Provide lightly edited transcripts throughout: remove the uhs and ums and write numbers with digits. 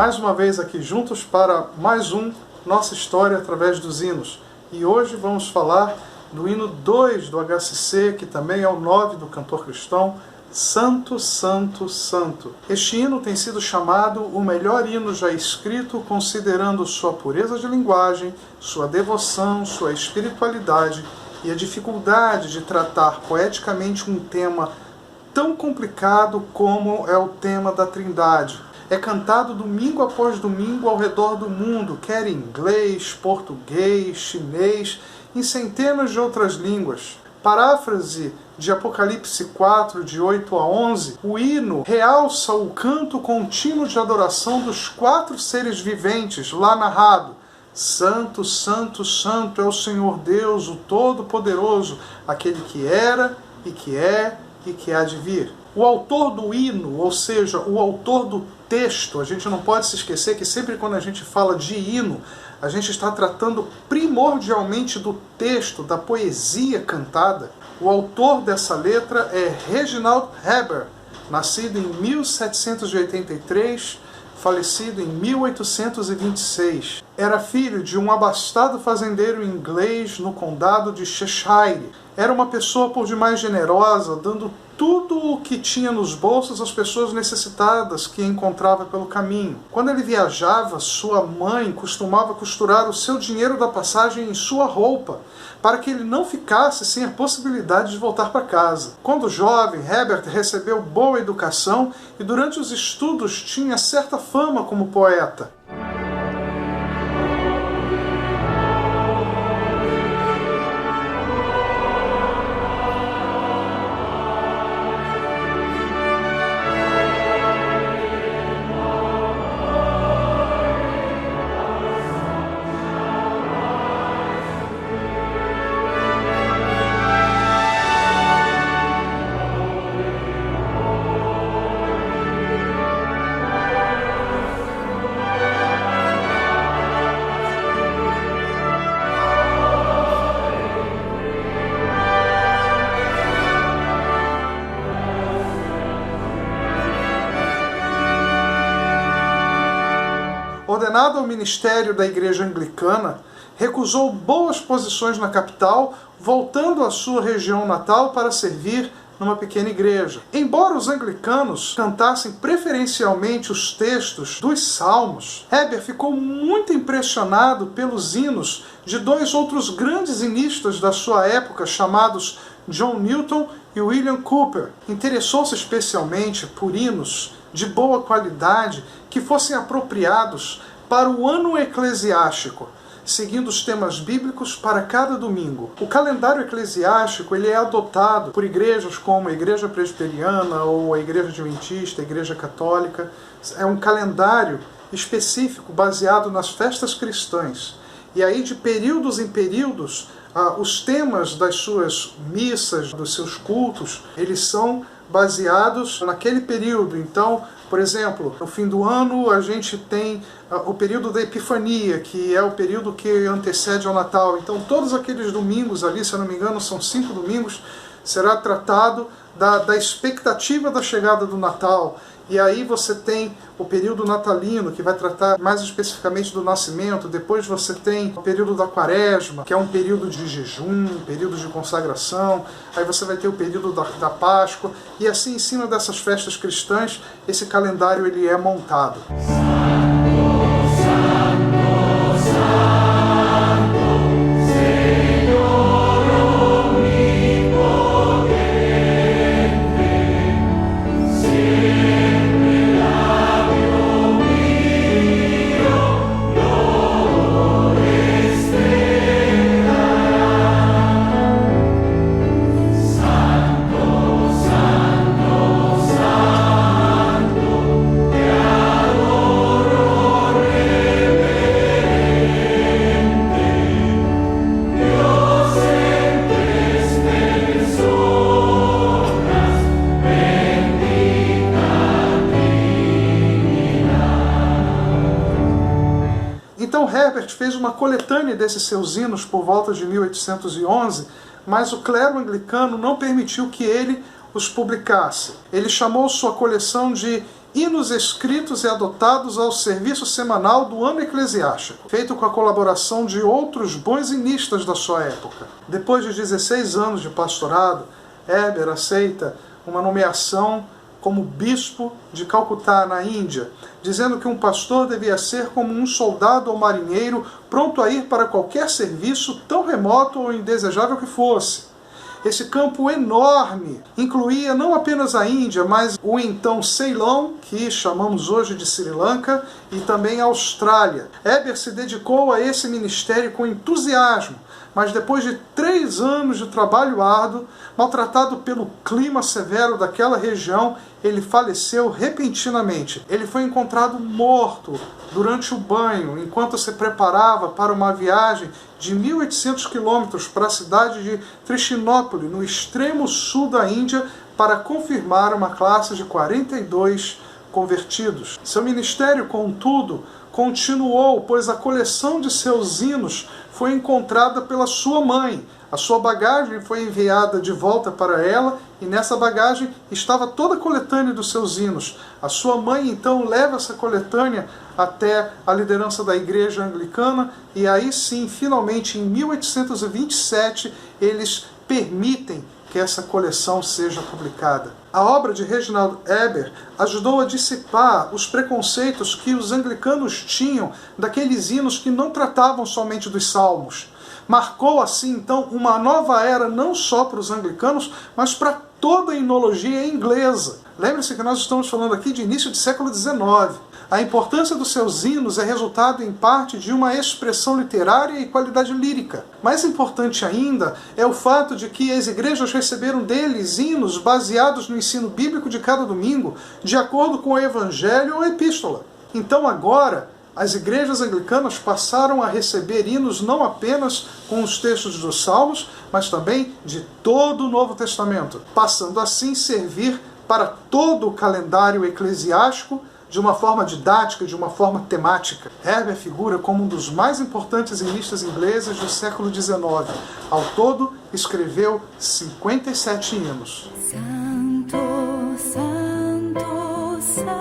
mais uma vez aqui juntos para mais um Nossa História através dos hinos. E hoje vamos falar do hino 2 do HCC, que também é o 9 do cantor cristão, Santo, Santo, Santo. Este hino tem sido chamado o melhor hino já escrito, considerando sua pureza de linguagem, sua devoção, sua espiritualidade e a dificuldade de tratar poeticamente um tema tão complicado como é o tema da Trindade. É cantado domingo após domingo ao redor do mundo, quer em inglês, português, chinês, em centenas de outras línguas. Paráfrase de Apocalipse 4, de 8 a 11, o hino realça o canto contínuo de adoração dos 4 seres viventes, lá narrado. Santo, Santo, Santo é o Senhor Deus, o Todo-Poderoso, aquele que era e que é e que há de vir. O autor do hino, ou seja, o autor do texto, a gente não pode se esquecer que sempre quando a gente fala de hino, a gente está tratando primordialmente do texto, da poesia cantada. O autor dessa letra é Reginald Heber, nascido em 1783, falecido em 1826. Era filho de um abastado fazendeiro inglês no condado de Cheshire. Era uma pessoa por demais generosa, dando tudo o que tinha nos bolsos às pessoas necessitadas que encontrava pelo caminho. Quando ele viajava, sua mãe costumava costurar o seu dinheiro da passagem em sua roupa, para que ele não ficasse sem a possibilidade de voltar para casa. Quando jovem, Herbert recebeu boa educação e durante os estudos tinha certa fama como poeta. Ordenado ao ministério da Igreja Anglicana, recusou boas posições na capital, voltando à sua região natal para servir numa pequena igreja. Embora os anglicanos cantassem preferencialmente os textos dos salmos, Heber ficou muito impressionado pelos hinos de 2 outros grandes hinistas da sua época, chamados John Newton e William Cowper. Interessou-se especialmente por hinos de boa qualidade que fossem apropriados para o ano eclesiástico, seguindo os temas bíblicos para cada domingo. O calendário eclesiástico ele é adotado por igrejas como a Igreja Presbiteriana ou a Igreja Adventista, a Igreja Católica. É um calendário específico baseado nas festas cristãs. E aí, de períodos em períodos, os temas das suas missas, dos seus cultos, eles são baseados naquele período. Então, por exemplo, no fim do ano a gente tem o período da Epifania, que é o período que antecede ao Natal. Então todos aqueles domingos ali, se eu não me engano são 5 domingos, será tratado da expectativa da chegada do Natal. E aí você tem o período natalino, que vai tratar mais especificamente do nascimento. Depois você tem o período da Quaresma, que é um período de jejum, um período de consagração. Aí você vai ter o período da Páscoa. E assim, em cima dessas festas cristãs, esse calendário ele é montado. Então Herbert fez uma coletânea desses seus hinos por volta de 1811, mas o clero anglicano não permitiu que ele os publicasse. Ele chamou sua coleção de hinos escritos e adotados ao serviço semanal do ano eclesiástico, feito com a colaboração de outros bons hinistas da sua época. Depois de 16 anos de pastorado, Heber aceita uma nomeação como bispo de Calcutá, na Índia, dizendo que um pastor devia ser como um soldado ou marinheiro pronto a ir para qualquer serviço, tão remoto ou indesejável que fosse. Esse campo enorme incluía não apenas a Índia, mas o então Ceilão, que chamamos hoje de Sri Lanka, e também a Austrália. Heber se dedicou a esse ministério com entusiasmo, mas depois de 3 anos de trabalho árduo, maltratado pelo clima severo daquela região, ele faleceu repentinamente. Ele foi encontrado morto durante o banho, enquanto se preparava para uma viagem de 1.800 quilômetros para a cidade de Trichinópoli, no extremo sul da Índia, para confirmar uma classe de 42 convertidos. Seu ministério, contudo, continuou, pois a coleção de seus hinos foi encontrada pela sua mãe. A sua bagagem foi enviada de volta para ela, e nessa bagagem estava toda a coletânea dos seus hinos. A sua mãe então leva essa coletânea até a liderança da igreja anglicana, e aí sim, finalmente, em 1827, eles permitem que essa coleção seja publicada. A obra de Reginald Heber ajudou a dissipar os preconceitos que os anglicanos tinham daqueles hinos que não tratavam somente dos salmos. Marcou assim então uma nova era não só para os anglicanos, mas para toda a hinologia inglesa. Lembre-se que nós estamos falando aqui de início do século XIX. A importância dos seus hinos é resultado em parte de uma expressão literária e qualidade lírica. Mais importante ainda é o fato de que as igrejas receberam deles hinos baseados no ensino bíblico de cada domingo, de acordo com o evangelho ou epístola. Então agora, as igrejas anglicanas passaram a receber hinos não apenas com os textos dos Salmos, mas também de todo o Novo Testamento, passando assim a servir para todo o calendário eclesiástico de uma forma didática, de uma forma temática. Heber figura como um dos mais importantes hinistas ingleses do século XIX. Ao todo, escreveu 57 hinos. Santo, Santo, Santo.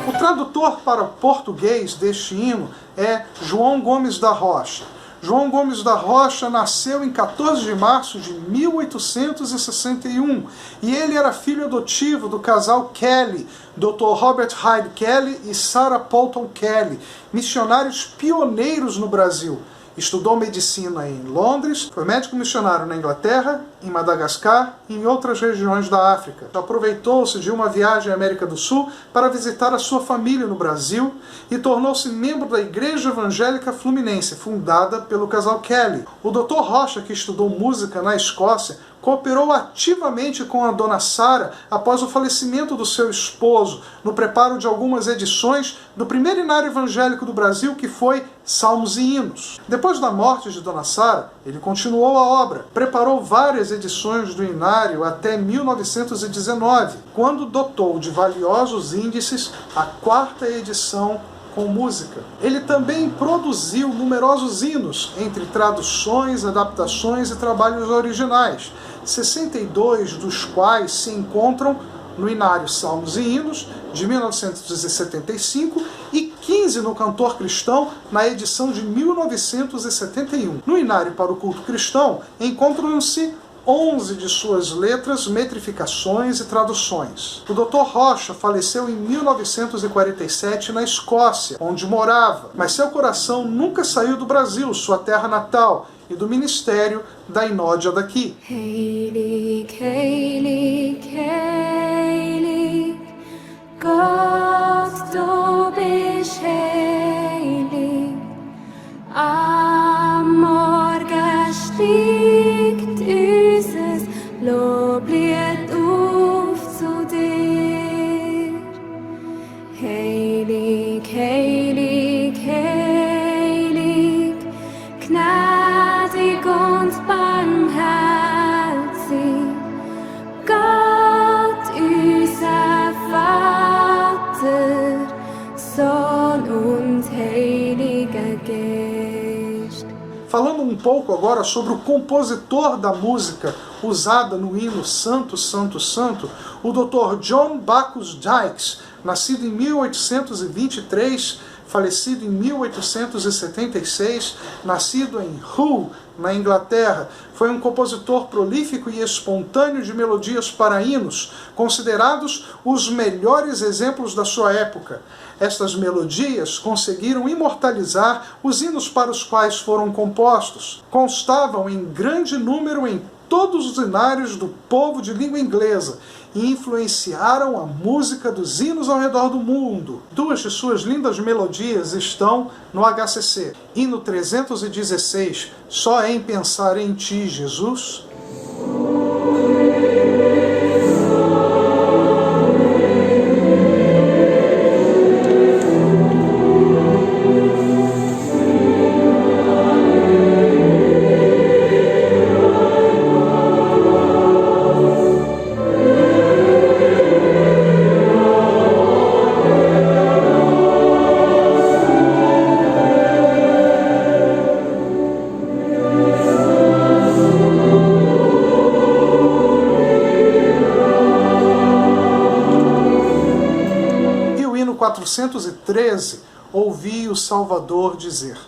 O tradutor para o português deste hino é João Gomes da Rocha. João Gomes da Rocha nasceu em 14 de março de 1861 e ele era filho adotivo do casal Kelly, Dr. Robert Hyde Kelly e Sarah Polton Kelly, missionários pioneiros no Brasil. Estudou medicina em Londres, foi médico missionário na Inglaterra, em Madagascar e em outras regiões da África. Aproveitou-se de uma viagem à América do Sul para visitar a sua família no Brasil e tornou-se membro da Igreja Evangélica Fluminense, fundada pelo casal Kelly. O Dr. Rocha, que estudou música na Escócia, cooperou ativamente com a dona Sarah após o falecimento do seu esposo, no preparo de algumas edições do primeiro inário evangélico do Brasil, que foi Salmos e Hinos. Depois da morte de dona Sarah, ele continuou a obra, preparou várias edições do inário até 1919, quando dotou de valiosos índices a 4ª edição com música. Ele também produziu numerosos hinos, entre traduções, adaptações e trabalhos originais, 62 dos quais se encontram no Inário Salmos e Hinos, de 1975, e 15 no Cantor Cristão, na edição de 1971. No Inário para o Culto Cristão, encontram-se 11 de suas letras, metrificações e traduções. O Dr. Rocha faleceu em 1947 na Escócia, onde morava, mas seu coração nunca saiu do Brasil, sua terra natal, e do ministério da Inódia daqui. Hailey, Hailey, Hailey. Gott, du bist heilig. Am Morgen steigt unser Loblied auf zu dir. Heilig, heilig, heilig, gnädig und barmherzig, Gott, unser Vater, Sohn und Heiliger Geist. Falando um pouco agora sobre o compositor da música usada no hino Santo, Santo, Santo, o Dr. John Bacchus Dykes, nascido em 1823, falecido em 1876, nascido em Hull, na Inglaterra, foi um compositor prolífico e espontâneo de melodias para hinos, considerados os melhores exemplos da sua época. Estas melodias conseguiram imortalizar os hinos para os quais foram compostos. Constavam em grande número em todos os hinários do povo de língua inglesa e influenciaram a música dos hinos ao redor do mundo. Duas de suas lindas melodias estão no HCC. Hino 316, Só em Pensar em Ti, Jesus. E o hino 413, Ouvi o Salvador dizer.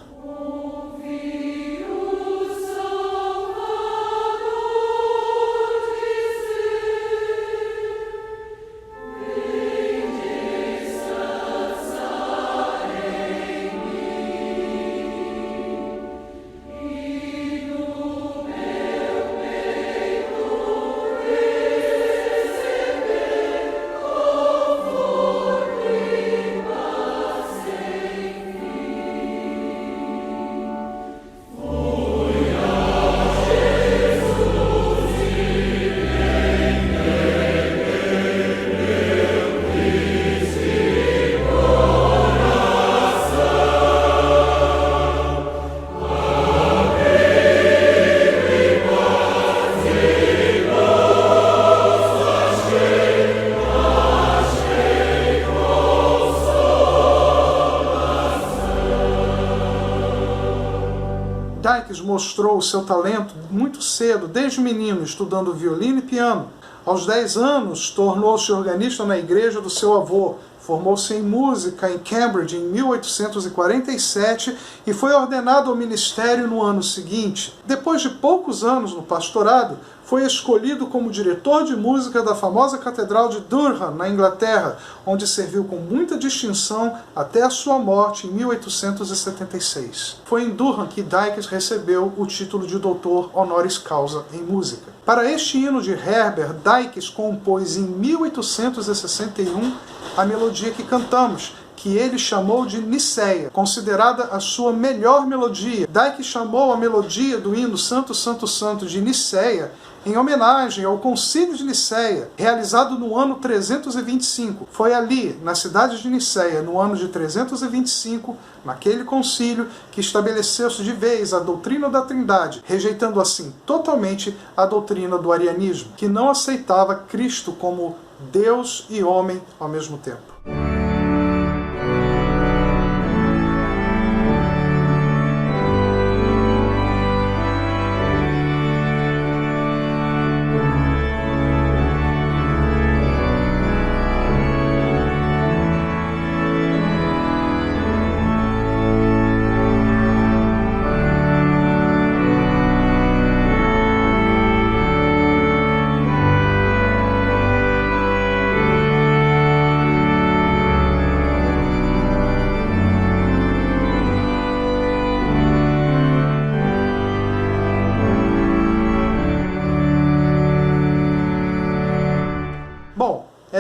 Dykes mostrou o seu talento muito cedo, desde menino, estudando violino e piano. Aos 10 anos, tornou-se organista na igreja do seu avô. Formou-se em música em Cambridge em 1847 e foi ordenado ao ministério no ano seguinte. Depois de poucos anos no pastorado, foi escolhido como diretor de música da famosa Catedral de Durham, na Inglaterra, onde serviu com muita distinção até a sua morte em 1876. Foi em Durham que Dykes recebeu o título de doutor honoris causa em música. Para este hino de Herbert, Dykes compôs em 1861 a melodia que cantamos, que ele chamou de Nicéia, considerada a sua melhor melodia. Dykes chamou a melodia do hino Santo, Santo, Santo de Nicéia em homenagem ao Concílio de Nicéia, realizado no ano 325. Foi ali, na cidade de Nicéia, no ano de 325, naquele concílio, que estabeleceu-se de vez a doutrina da Trindade, rejeitando assim totalmente a doutrina do arianismo, que não aceitava Cristo como Deus e homem ao mesmo tempo.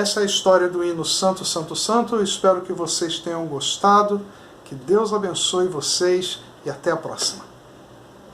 Essa é a história do hino Santo, Santo, Santo. Eu espero que vocês tenham gostado. Que Deus abençoe vocês e até a próxima.